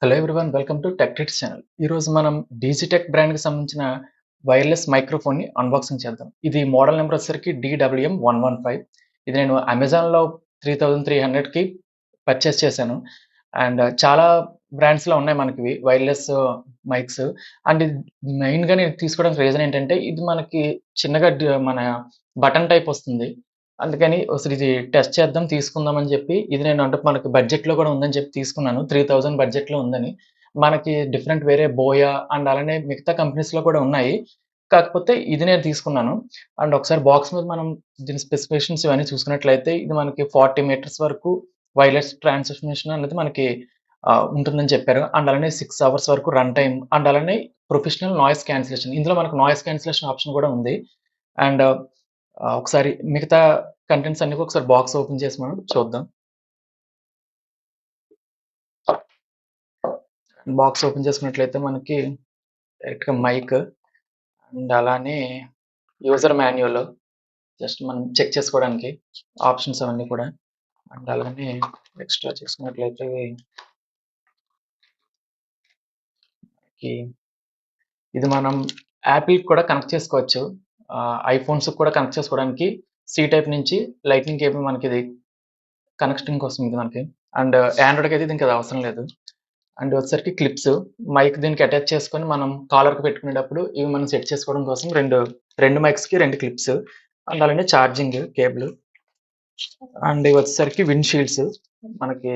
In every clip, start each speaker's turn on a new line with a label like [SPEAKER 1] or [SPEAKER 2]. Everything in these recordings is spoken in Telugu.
[SPEAKER 1] Hello everyone welcome to tech tricks channel. ఈరోజు మనం డిజిటెక్ బ్రాండ్‌కి సంబంధించిన వైర్‌లెస్ మైక్రోఫోన్‌ని అన్బాక్సింగ్ చేద్దాం. ఇది మోడల్ నంబర్ వచ్చేసరికి DWM-115. ఇది నేను అమెజాన్‌లో 3300కి పర్చేస్ చేశాను. అండ్ చాలా బ్రాండ్స్‌లో ఉన్నాయి మనకివి వైర్‌లెస్ మైక్స్. అండ్ ఇది మెయిన్‌గా నేను తీసుకోవడానికి రీజన్ ఏంటంటే, ఇది మనకి చిన్నగా మన బటన్ టైప్ వస్తుంది. అందుకని అసలు ఇది టెస్ట్ చేద్దాం, తీసుకుందాం అని చెప్పి ఇది నేను అంటే మనకి బడ్జెట్‌లో కూడా ఉందని చెప్పి తీసుకున్నాను. 3000 బడ్జెట్‌లో ఉందని. మనకి డిఫరెంట్ వేరే బోయా అండ్ అలానే మిగతా కంపెనీస్‌లో కూడా ఉన్నాయి. కాకపోతే ఇది నేను తీసుకున్నాను. అండ్ ఒకసారి బాక్స్ మీద మనం దీని స్పెసిఫికేషన్స్ ఇవన్నీ చూసుకున్నట్లయితే ఇది మనకి 40 మీటర్స్ వరకు వైర్‌లెస్ ట్రాన్స్‌మిషన్ అనేది మనకి ఉంటుందని చెప్పారు. అండ్ అలానే 6 అవర్స్ వరకు రన్ టైమ్ అండ్ అలానే ప్రొఫెషనల్ నాయిస్ క్యాన్సిలేషన్. ఇందులో మనకు నాయిస్ క్యాన్సిలేషన్ ఆప్షన్ కూడా ఉంది. అండ్ ఒకసారి మిగతా కంటెంట్స్ అన్ని ఒకసారి బాక్స్ ఓపెన్ చేసి మనం చూద్దాం. బాక్స్ ఓపెన్ చేసుకున్నట్లయితే మనకి డైరెక్ట్‌గా మైక్ అండ్ అలానే యూజర్ మాన్యువల్ జస్ట్ మనం చెక్ చేసుకోవడానికి ఆప్షన్స్ అవన్నీ కూడా. అండ్ అలానే ఎక్స్ట్రా చేసుకున్నట్లయితే ఈ ఇది మనం యాపిల్‌కి కూడా కనెక్ట్ చేసుకోవచ్చు. ఐఫోన్స్‌కి కూడా కనెక్ట్ చేసుకోవడానికి సి టైప్ నుంచి లైట్నింగ్ కేబుల్ మనకిది కనెక్షన్ కోసం ఇది మనకి. అండ్ ఆండ్రాయిడ్‌కి అయితే దీనికి అది అవసరం లేదు. అండ్ వచ్చేసరికి క్లిప్స్ మైక్ దీనికి అటాచ్ చేసుకొని మనం కాలర్‌కి పెట్టుకునేటప్పుడు ఇవి మనం సెట్ చేసుకోవడం కోసం 2 మైక్స్‌కి 2 క్లిప్స్. అండ్ అలానే ఛార్జింగ్ కేబుల్. అండ్ ఇవి వచ్చేసరికి విండ్ షీల్డ్స్ మనకి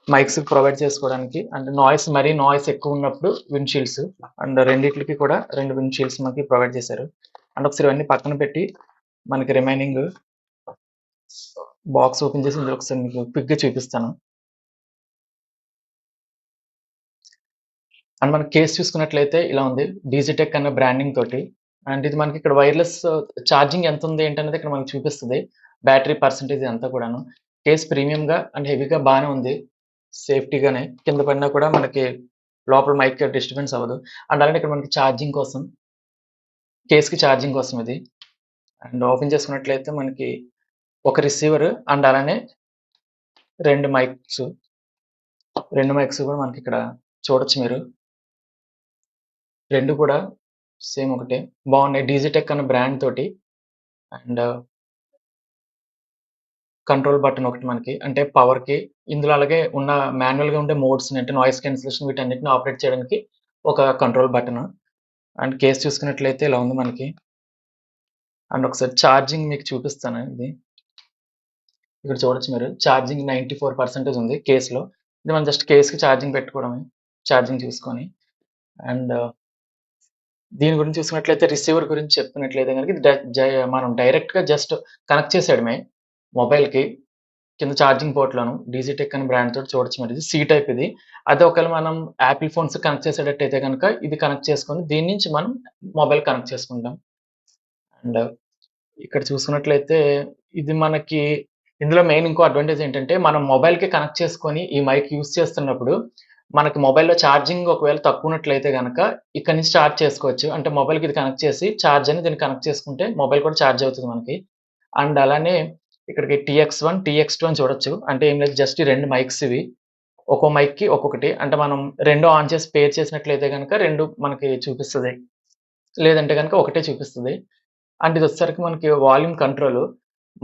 [SPEAKER 1] మైక్స్‌కి ప్రొవైడ్ చేసుకోవడానికి. అండ్ మరీ నాయిస్ ఎక్కువ ఉన్నప్పుడు విండ్ షీల్డ్స్. అండ్ రెండిట్లికి కూడా 2 విండ్ షీల్డ్స్ మనకి ప్రొవైడ్ చేశారు. అండ్ ఒకసారి ఇవన్నీ పక్కన పెట్టి మనకి రిమైనింగ్ బాక్స్ ఓపెన్ చేసి ఇందులో ఒకసారి మీకు క్విక్‌గా చూపిస్తాను. అండ్ మన కేస్ చూసుకున్నట్లయితే ఇలా ఉంది. డిజిటెక్ అన్న బ్రాండింగ్ తోటి. అండ్ ఇది మనకి ఇక్కడ వైర్‌లెస్ ఛార్జింగ్ ఎంతుంది ఏంటనేది ఇక్కడ మనకు చూపిస్తది. బ్యాటరీ పర్సెంటేజ్ అంతా కూడాను. కేస్ ప్రీమియంగా అండ్ హెవీగా బానే ఉంది. సేఫ్టీగానే. కింద పడినా కూడా మనకి లోపల మైక్ డిస్టర్బెన్స్ అవ్వదు. అండ్ అలానే ఇక్కడ మనకి ఛార్జింగ్ కోసం, కేస్‌కి ఛార్జింగ్ కోసం ఇది. అండ్ ఓపెన్ చేసుకున్నట్లయితే మనకి ఒక రిసీవర్ అండ్ అలానే 2 మైక్స్. 2 మైక్స్ కూడా మనకిక్కడ చూడొచ్చు మీరు. 2 కూడా సేమ్ ఒకటే. బావున్నాయి. డిజిటెక్ అన్న బ్రాండ్ తోటి. అండ్ కంట్రోల్ బటన్ ఒకటి మనకి. అంటే పవర్‌కి. ఇందులో అలాగే ఉన్న మాన్యుయల్‌గా ఉండే మోడ్స్‌ని అంటే నాయిస్ క్యాన్సిలేషన్ వీటన్నిటిని ఆపరేట్ చేయడానికి ఒక కంట్రోల్ బటను. అండ్ కేస్ చూసుకున్నట్లయితే ఇలా ఉంది మనకి. అండ్ ఒకసారి ఛార్జింగ్ మీకు చూపిస్తాను ఇది. ఇక్కడ చూడొచ్చు మీరు. ఛార్జింగ్ 94% ఉంది కేస్‌లో. ఇది మనం జస్ట్ కేస్‌కి ఛార్జింగ్ పెట్టుకోవడమే. ఛార్జింగ్ చూసుకొని. అండ్ దీని గురించి చూసుకున్నట్లయితే రిసీవర్ గురించి చెప్పుకున్నట్లయితే గనుక ఇది మనం డైరెక్ట్‌గా జస్ట్ కనెక్ట్ చేసేయడమే మొబైల్‌కి. కింద ఛార్జింగ్ పోర్ట్‌లోను డిజిటెక్ అనే బ్రాండ్ తోటి చూడొచ్చు మీరు. ఇది సి టైప్ ఇది. అదే ఒకవేళ మనం యాపిల్ ఫోన్స్ కనెక్ట్ చేసేటట్టయితే గనుక ఇది కనెక్ట్ చేసుకొని దీని నుంచి మనం మొబైల్ కనెక్ట్ చేసుకుంటాం. అండ్ ఇక్కడ చూసుకున్నట్లయితే ఇది మనకి ఇందులో మెయిన్ ఇంకో అడ్వాంటేజ్ ఏంటంటే మనం మొబైల్‌కి కనెక్ట్ చేసుకొని ఈ మైక్ యూజ్ చేస్తున్నప్పుడు మనకి మొబైల్‌లో ఛార్జింగ్ ఒకవేళ తక్కువున్నట్లయితే గనక ఇక్కడి నుంచి చార్జ్ చేసుకోవచ్చు. అంటే మొబైల్‌కి ఇది కనెక్ట్ చేసి చార్జ్ అని దీన్ని కనెక్ట్ చేసుకుంటే మొబైల్ కూడా చార్జ్ అవుతది మనకి. అండ్ అలానే ఇక్కడికి టీఎక్స్1, టీఎక్స్2 అని చూడొచ్చు. అంటే ఏం లేదు జస్ట్ ఈ 2 మైక్స్ ఇవి. ఒక్కో మైక్‌కి ఒక్కొక్కటి. అంటే మనం 2 ఆన్ చేసి పేర్ చేసినట్లయితే గనక 2 మనకి చూపిస్తది. లేదంటే గనక ఒకటే చూపిస్తది. అండ్ ఇదొచ్చేసరికి మనకి వాల్యూమ్ కంట్రోల్.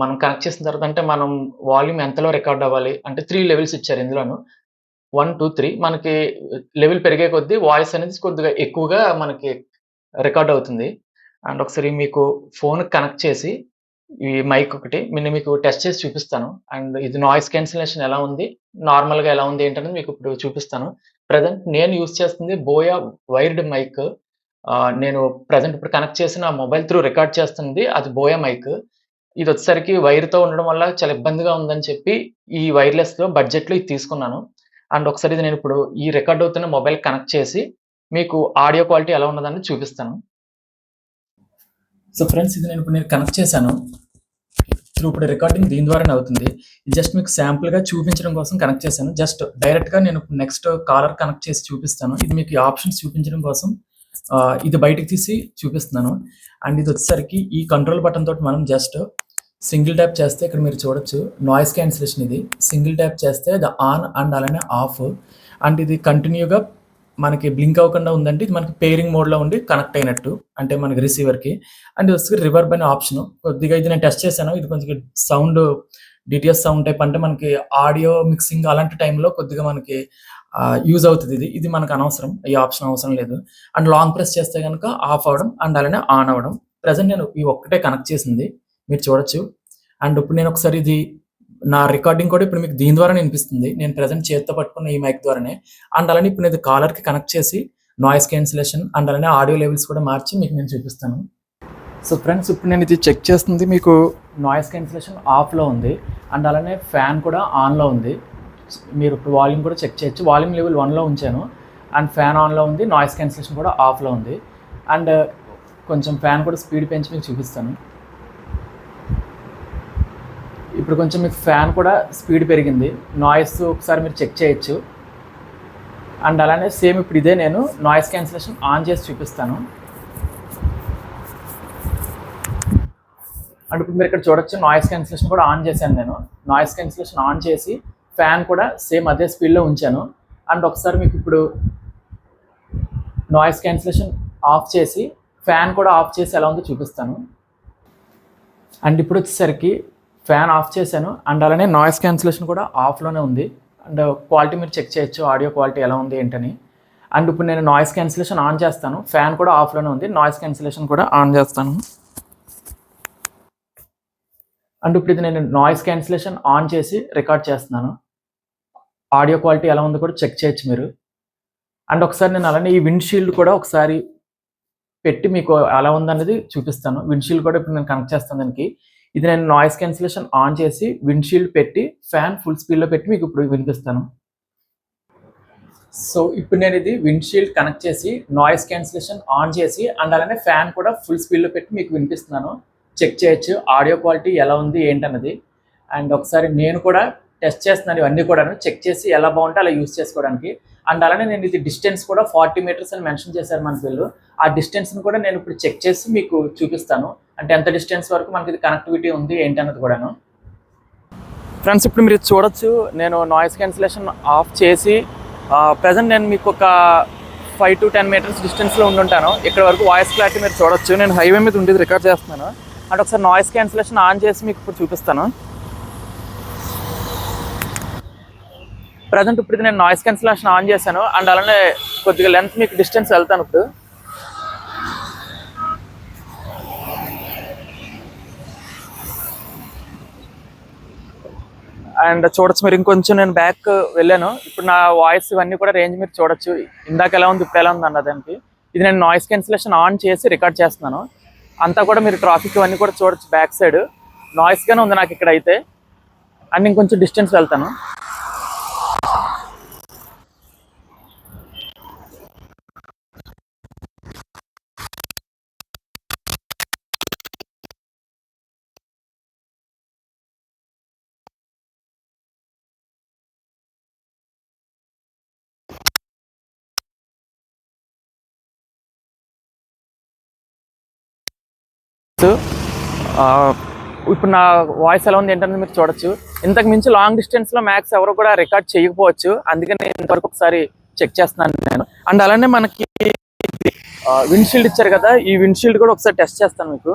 [SPEAKER 1] మనం కనెక్ట్ చేసిన తర్వాత అంటే మనం వాల్యూమ్ ఎంతలో రికార్డ్ అవ్వాలి అంటే 3 లెవెల్స్ ఇచ్చారు ఇందులోను. 1, 2, 3 మనకి లెవెల్ పెరిగే కొద్దీ వాయిస్ అనేది కొద్దిగా ఎక్కువగా మనకి రికార్డ్ అవుతుంది. అండ్ ఒకసారి మీకు ఫోన్‌కి కనెక్ట్ చేసి ఈ మైక్ ఒకటి నేను మీకు టెస్ట్ చేసి చూపిస్తాను. అండ్ ఇది నాయిస్ క్యాన్సిలేషన్ ఎలా ఉంది? నార్మల్‌గా ఎలా ఉంది? ఏంటనేది మీకు ఇప్పుడు చూపిస్తాను. ప్రెజెంట్ నేను యూజ్ చేస్తుంది బోయా వైర్డ్ మైక్. నేను ప్రెజెంట్ ఇప్పుడు కనెక్ట్ చేసి నా మొబైల్ త్రూ రికార్డ్ చేస్తుంది అది బోయా మైక్. ఇదొచ్చేసరికి వైర్‌తో ఉండడం వల్ల చాలా ఇబ్బందిగా ఉందని చెప్పి ఈ వైర్‌లెస్‌లో బడ్జెట్‌లో ఇది తీసుకున్నాను. అండ్ ఒకసారి ఇది నేనిప్పుడు ఈ రికార్డ్ అవుతున్న మొబైల్‌కి కనెక్ట్ చేసి మీకు ఆడియో క్వాలిటీ ఎలా ఉన్నదని చూపిస్తాను. సో ఫ్రెండ్స్ ఇది నేను కనెక్ట్ చేశాను. ఇప్పుడు రికార్డింగ్ దీని ద్వారానే అవుతుంది. ఇది జస్ట్ మీకు శాంపుల్‌గా చూపించడం కోసం కనెక్ట్ చేశాను. జస్ట్ డైరెక్ట్‌గా నేను నెక్స్ట్ కాలర్ కనెక్ట్ చేసి చూపిస్తాను. ఇది మీకు ఈ ఆప్షన్స్ చూపించడం కోసం ఇది బయటకి తీసి చూపిస్తున్నాను. అండ్ ఇదొచ్చేసరికి ఈ కంట్రోల్ బటన్ తోటి మనం జస్ట్ సింగిల్ ట్యాప్ చేస్తే ఇక్కడ మీరు చూడొచ్చు నాయిస్ క్యాన్సిలేషన్ ఇది. సింగిల్ ట్యాప్ చేస్తే అది ఆన్ అండ్ అలానే ఆఫ్. అండ్ ఇది కంటిన్యూగా మనకి బ్లింక్ అవ్వకుండా ఉందంటే ఇది మనకి పేరింగ్ మోడ్‌లో ఉండి కనెక్ట్ అయినట్టు. అంటే మనకి రిసీవర్‌కి. అండ్ ఇది వచ్చేసి రివర్బ్ అనే ఆప్షను. కొద్దిగా ఇది నేను టెస్ట్ చేశాను. ఇది కొంచెం సౌండ్ డీటీఎస్ సౌండ్ టైప్ అంటే మనకి ఆడియో మిక్సింగ్ అలాంటి టైంలో కొద్దిగా మనకి యూజ్ అవుతది ఇది. ఇది మనకు అనవసరం. ఈ ఆప్షన్ అవసరం లేదు. అండ్ లాంగ్ ప్రెస్ చేస్తే గనుక ఆఫ్ అవ్వడం అండ్ అలానే ఆన్ అవ్వడం. ప్రెజెంట్ నేను ఈ ఒక్కటే కనెక్ట్ చేసింది. మీరు చూడొచ్చు. అండ్ ఇప్పుడు నేను ఒకసారి ఇది నా రికార్డింగ్ కూడా ఇప్పుడు మీకు దీని ద్వారానే వినిపిస్తుంది. నేను ప్రెజెంట్ చేత్తో పట్టుకున్న ఈ మైక్ ద్వారానే. అండ్ అలానే ఇప్పుడు నేను కాలర్‌కి కనెక్ట్ చేసి నాయిస్ క్యాన్సిలేషన్ అండ్ అలానే ఆడియో లెవెల్స్ కూడా మార్చి మీకు నేను చూపిస్తాను. సో ఫ్రెండ్స్ ఇప్పుడు నేను ఇది చెక్ చేస్తుంది మీకు నాయిస్ క్యాన్సిలేషన్ ఆఫ్‌లో ఉంది. అండ్ అలానే ఫ్యాన్ కూడా ఆన్‌లో ఉంది. మీరు ఇప్పుడు వాల్యూమ్ కూడా చెక్ చేయొచ్చు. వాల్యూమ్ లెవెల్ 1లో ఉంచాను. అండ్ ఫ్యాన్ ఆన్‌లో ఉంది. నాయిస్ క్యాన్సిలేషన్ కూడా ఆఫ్‌లో ఉంది. అండ్ కొంచెం ఫ్యాన్ కూడా స్పీడ్ పెంచి మీకు చూపిస్తాను. ఇప్పుడు కొంచెం మీకు ఫ్యాన్ కూడా స్పీడ్ పెరిగింది. నాయిస్ ఒకసారి మీరు చెక్ చేయొచ్చు. అండ్ అలానే సేమ్ ఇప్పుడు ఇదే నేను నాయిస్ క్యాన్సిలేషన్ ఆన్ చేసి చూపిస్తాను. అండ్ ఇప్పుడు మీరు ఇక్కడ చూడొచ్చు నాయిస్ క్యాన్సిలేషన్ కూడా ఆన్ చేశాను నేను. నాయిస్ క్యాన్సిలేషన్ ఆన్ చేసి ఫ్యాన్ కూడా సేమ్ అదే స్పీడ్లో ఉంచాను. అండ్ ఒకసారి మీకు ఇప్పుడు నాయిస్ క్యాన్సిలేషన్ ఆఫ్ చేసి ఫ్యాన్ కూడా ఆఫ్ చేసి ఎలా ఉందో చూపిస్తాను. అండ్ ఇప్పుడు వచ్చేసరికి ఫ్యాన్ ఆఫ్ చేశాను. అండ్ అలానే నాయిస్ క్యాన్సిలేషన్ కూడా ఆఫ్లోనే ఉంది. అండ్ క్వాలిటీ మీరు చెక్ చేయొచ్చు ఆడియో క్వాలిటీ ఎలా ఉంది ఏంటని. అండ్ ఇప్పుడు నేను నాయిస్ క్యాన్సిలేషన్ ఆన్ చేస్తాను. ఫ్యాన్ కూడా ఆఫ్లోనే ఉంది. నాయిస్ క్యాన్సిలేషన్ కూడా ఆన్ చేస్తాను. అండ్ ఇప్పుడు ఇది నేను నాయిస్ క్యాన్సిలేషన్ ఆన్ చేసి రికార్డ్ చేస్తున్నాను. ఆడియో క్వాలిటీ ఎలా ఉందో కూడా చెక్ చేయొచ్చు మీరు. అండ్ ఒకసారి నేను అలానే ఈ విండ్‌షీల్డ్ కూడా ఒకసారి పెట్టి మీకు ఎలా ఉందనేది చూపిస్తాను. విండ్‌షీల్డ్ కూడా ఇప్పుడు నేను కనెక్ట్ చేస్తాను దానికి. ఇది నేను నాయిస్ క్యాన్సిలేషన్ ఆన్ చేసి విండ్‌షీల్డ్ పెట్టి ఫ్యాన్ ఫుల్ స్పీడ్‌లో పెట్టి మీకు ఇప్పుడు వినిపిస్తాను. సో ఇప్పుడు నేను ఇది విండ్‌షీల్డ్ కనెక్ట్ చేసి నాయిస్ క్యాన్సిలేషన్ ఆన్ చేసి అండ్ అలానే ఫ్యాన్ కూడా ఫుల్ స్పీడ్‌లో పెట్టి మీకు వినిపిస్తున్నాను. చెక్ చేయొచ్చు ఆడియో క్వాలిటీ ఎలా ఉంది ఏంటన్నది. అండ్ ఒకసారి నేను కూడా టెస్ట్ చేస్తున్నాను ఇవన్నీ కూడాను. చెక్ చేసి ఎలా బాగుంటే అలా యూజ్ చేసుకోవడానికి. అండ్ అలానే నేను ఇది డిస్టెన్స్ కూడా 40 మీటర్స్ అని మెన్షన్ చేశారు మన వీళ్ళు. ఆ డిస్టెన్స్‌ని కూడా నేను ఇప్పుడు చెక్ చేసి మీకు చూపిస్తాను. అంటే ఎంత డిస్టెన్స్ వరకు మనకి ఇది కనెక్టివిటీ ఉంది ఏంటన్నది కూడాను. ఫ్రెండ్స్ ఇప్పుడు మీరు చూడొచ్చు నేను నాయిస్ క్యాన్సిలేషన్ ఆఫ్ చేసి ప్రెజెంట్ నేను మీకు ఒక 5 to 10 మీటర్స్ డిస్టెన్స్లో ఉండుంటాను. ఇక్కడ వరకు వాయిస్ క్లారిటీ మీరు చూడొచ్చు. నేను హైవే మీద ఉండేది రికార్డ్ చేస్తున్నాను. అంటే ఒకసారి నాయిస్ క్యాన్సిలేషన్ ఆన్ చేసి మీకు ఇప్పుడు చూపిస్తాను. ప్రజెంట్ ఇప్పుడు నేను నాయిస్ క్యాన్సిలేషన్ ఆన్ చేశాను. అండ్ అలానే కొద్దిగా లెంత్ మీకు డిస్టెన్స్ వెళ్తాను ఇప్పుడు. అండ్ చూడొచ్చు మీరు ఇంకొంచెం నేను బ్యాక్ వెళ్ళాను. ఇప్పుడు నా వాయిస్ ఇవన్నీ కూడా రేంజ్ మీరు చూడొచ్చు. ఇందాక ఎలా ఉంది ఇప్పుడు ఎలా ఉంది అన్నదానికి. ఇది నేను నాయిస్ క్యాన్సిలేషన్ ఆన్ చేసి రికార్డ్ చేస్తున్నాను. అంతా కూడా మీరు ట్రాఫిక్ ఇవన్నీ కూడా చూడొచ్చు బ్యాక్ సైడ్. నాయిస్గానే ఉంది నాకు ఇక్కడ అయితే. అండ్ ఇంకొంచెం డిస్టెన్స్ వెళ్తాను. ఇప్పుడు నా వాయిస్ ఎలా ఉంది ఏంటనేది మీరు చూడొచ్చు. ఇంతకు మించి లాంగ్ డిస్టెన్స్లో మ్యాక్స్ ఎవరు కూడా రికార్డ్ చేయకపోవచ్చు. అందుకని నేను ఇంతవరకు ఒకసారి చెక్ చేస్తున్నాను నేను. అండ్ అలానే మనకి విండ్షీల్డ్ ఇచ్చారు కదా, ఈ విండ్షీల్డ్ కూడా ఒకసారి టెస్ట్ చేస్తాను మీకు.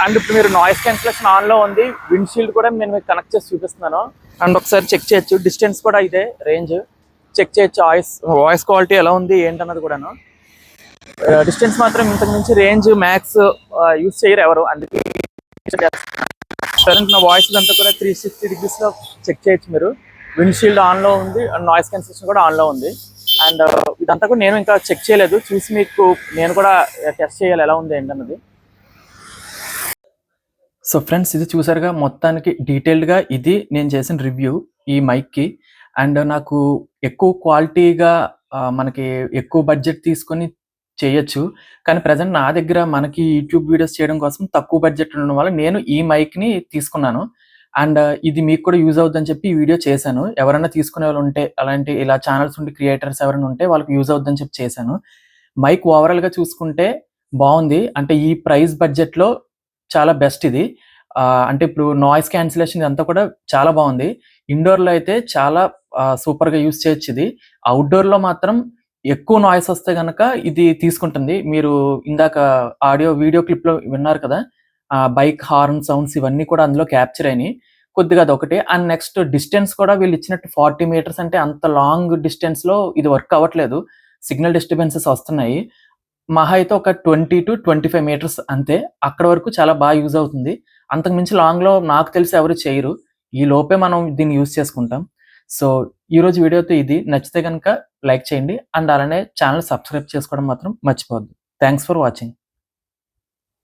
[SPEAKER 1] అండ్ ఇప్పుడు మీరు నాయిస్ క్యాన్సిలేషన్ ఆన్లో ఉంది. విండ్షీల్డ్ కూడా నేను మీకు కనెక్ట్ చేసి చూపిస్తున్నాను. అండ్ ఒకసారి చెక్ చేయొచ్చు. డిస్టెన్స్ కూడా ఇదే రేంజ్ చెక్ చేయొచ్చు. వాయిస్ క్వాలిటీ ఎలా ఉంది ఏంటన్నది కూడాను. డిస్టెన్స్ మాత్రం ఇంతకు మించి రేంజ్ మ్యాక్స్ యూజ్ చేయరు ఎవరు. అందుకే ప్రజెంట్ నా వాయిస్ అంతా కూడా 360 degreesలో చెక్ చేయొచ్చు మీరు. విండ్షీల్డ్ ఆన్లో ఉంది అండ్ నాయిస్ క్యాన్సిలేషన్ కూడా ఆన్లో ఉంది. అండ్ ఇదంతా కూడా నేను ఇంకా చెక్ చేయలేదు. చూసి మీకు నేను కూడా టెస్ట్ చేయాలి ఎలా ఉంది ఏంటన్నది. సో ఫ్రెండ్స్ ఇది చూసారుగా మొత్తానికి డీటెయిల్డ్గా ఇది నేను చేసిన రివ్యూ ఈ మైక్కి. అండ్ నాకు ఎక్కువ క్వాలిటీగా మనకి ఎక్కువ బడ్జెట్ తీసుకొని చేయొచ్చు. కానీ ప్రెజెంట్ నా దగ్గర మనకి యూట్యూబ్ వీడియోస్ చేయడం కోసం తక్కువ బడ్జెట్ ఉండడం వల్ల నేను ఈ మైక్‌ని తీసుకున్నాను. అండ్ ఇది మీకు కూడా యూజ్ అవుద్దని చెప్పి ఈ వీడియో చేశాను. ఎవరైనా తీసుకునే వాళ్ళు ఉంటే అలాంటి ఇలా ఛానల్స్ ఉండి క్రియేటర్స్ ఎవరైనా ఉంటే వాళ్ళకి యూజ్ అవుద్దని చెప్పి చేశాను. మైక్ ఓవరాల్‌గా చూసుకుంటే బావుంది. అంటే ఈ ప్రైస్ బడ్జెట్‌లో చాలా బెస్ట్ ఇది. అంటే ఇప్పుడు నాయిస్ క్యాన్సిలేషన్ ఇదంతా కూడా చాలా బావుంది. ఇండోర్‌లో అయితే చాలా సూపర్‌గా యూజ్ చేయొచ్చిది. ఔట్‌డోర్‌లో మాత్రం ఎక్కువ నాయిస్ వస్తే గనక ఇది తీసుకుంటుంది. మీరు ఇందాక వీడియో క్లిప్‌లో విన్నారు కదా! బైక్ హార్న్ సౌండ్స్ ఇవన్నీ కూడా అందులో క్యాప్చర్ అయినియి. కొద్దిగా అదొకటి. అండ్ నెక్స్ట్ డిస్టెన్స్ కూడా వీళ్ళిచ్చినట్టు 40 మీటర్స్ అంటే అంత లాంగ్ డిస్టెన్స్‌లో ఇది వర్క్ అవ్వట్లేదు. సిగ్నల్ డిస్టర్బెన్సెస్ వస్తున్నాయి. మహా అయితే ఒక 20-25 మీటర్స్ అంతే. అక్కడి వరకు చాలా యూజ్ అవుతుంది. అంతకు మించి లాంగ్‌లో నాకు తెలిసి ఎవరు చేయరు. ఈ లోపే మనం దీన్ని యూజ్ చేసుకుంటాం. సో, ఈరోజు వీడియోతో ఇది. నచ్చితే గనక లైక్ చేయండి. అండ్ అలానే ఛానెల్ సబ్స్క్రైబ్ చేసుకోవడం మాత్రం మర్చిపోవద్దు. Thanks for watching.